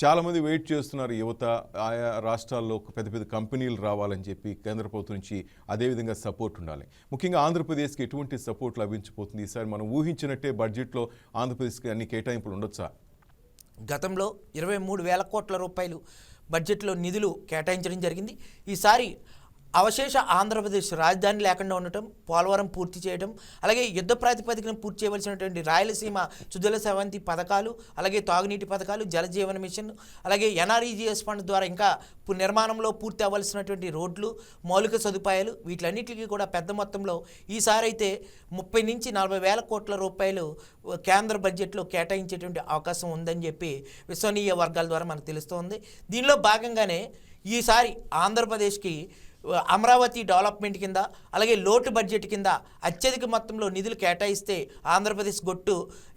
చాలామంది వెయిట్ చేస్తున్నారు యువత ఆయా రాష్ట్రాల్లో పెద్ద పెద్ద కంపెనీలు రావాలని చెప్పి కేంద్ర ప్రభుత్వం నుంచి అదేవిధంగా సపోర్ట్ ఉండాలి. ముఖ్యంగా ఆంధ్రప్రదేశ్కి ఎటువంటి సపోర్ట్ లభించబోతుంది? ఈసారి మనం ఊహించినట్టే బడ్జెట్లో ఆంధ్రప్రదేశ్కి అన్ని కేటాయింపులు ఉండొచ్చా? గతంలో 23,000 కోట్ల రూపాయలు బడ్జెట్లో నిధులు కేటాయించడం జరిగింది. ఈసారి అవశేష ఆంధ్రప్రదేశ్ రాజధాని లేకుండా ఉండటం, పోలవరం పూర్తి చేయడం, అలాగే యుద్ధ ప్రాతిపదికన పూర్తి చేయవలసినటువంటి రాయలసీమ సుజల సెవంతి పథకాలు, అలాగే తాగునీటి పథకాలు, జలజీవన మిషన్, అలాగే ఎన్ఆర్ఈజీఎస్ ఫండ్ ద్వారా ఇంకా నిర్మాణంలో పూర్తి అవ్వాల్సినటువంటి రోడ్లు, మౌలిక సదుపాయాలు, వీటిలన్నిటికీ కూడా పెద్ద మొత్తంలో ఈసారి అయితే 30 నుంచి 40,000 కోట్ల రూపాయలు కేంద్ర బడ్జెట్లో కేటాయించేటువంటి అవకాశం ఉందని చెప్పి విశ్వసనీయ వర్గాల ద్వారా మనకు తెలుస్తోంది. దీనిలో భాగంగానే ఈసారి ఆంధ్రప్రదేశ్కి అమరావతి డెవలప్మెంట్ కింద, అలాగే లోటు బడ్జెట్ కింద అత్యధిక మొత్తంలో నిధులు కేటాయిస్తే ఆంధ్రప్రదేశ్ గొట్టు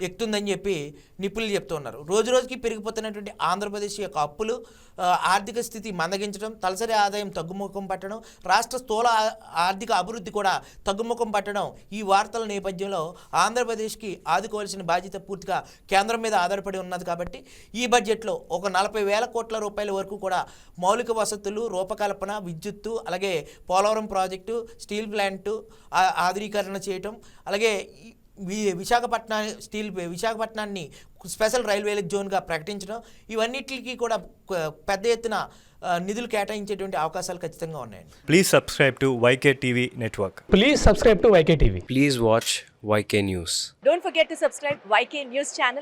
ఎక్కుతుందని చెప్పి నిపుణులు చెప్తున్నారు. రోజు రోజుకి పెరిగిపోతున్నటువంటి ఆంధ్రప్రదేశ్ యొక్క అప్పులు, ఆర్థిక స్థితి మందగించడం, తలసరి ఆదాయం తగ్గుముఖం పట్టడం, రాష్ట్ర స్థూల ఆర్థిక అభివృద్ధి కూడా తగ్గుముఖం పట్టడం, ఈ వార్తల నేపథ్యంలో ఆంధ్రప్రదేశ్కి ఆదుకోవాల్సిన బాధ్యత పూర్తిగా కేంద్రం మీద ఆధారపడి ఉన్నది. కాబట్టి ఈ బడ్జెట్లో ఒక 40,000 కోట్ల రూపాయల వరకు కూడా మౌలిక వసతులు, రూపకల్పన, విద్యుత్తు, అలాగే పోలవరం ప్రాజెక్టు, స్టీల్ ప్లాంటు ఆధునీకరణ చేయటం, అలాగే విశాఖపట్నాన్ని స్పెషల్ రైల్వే జోన్గా ప్రకటించడం, ఇవన్నిటికీ కూడా పెద్ద ఎత్తున నిధులు కేటాయించేటువంటి అవకాశాలు ఖచ్చితంగా ఉన్నాయండి. Please subscribe to YK TV Network. Please subscribe to YK TV. Please watch YK News. Don't forget to subscribe YK News channel.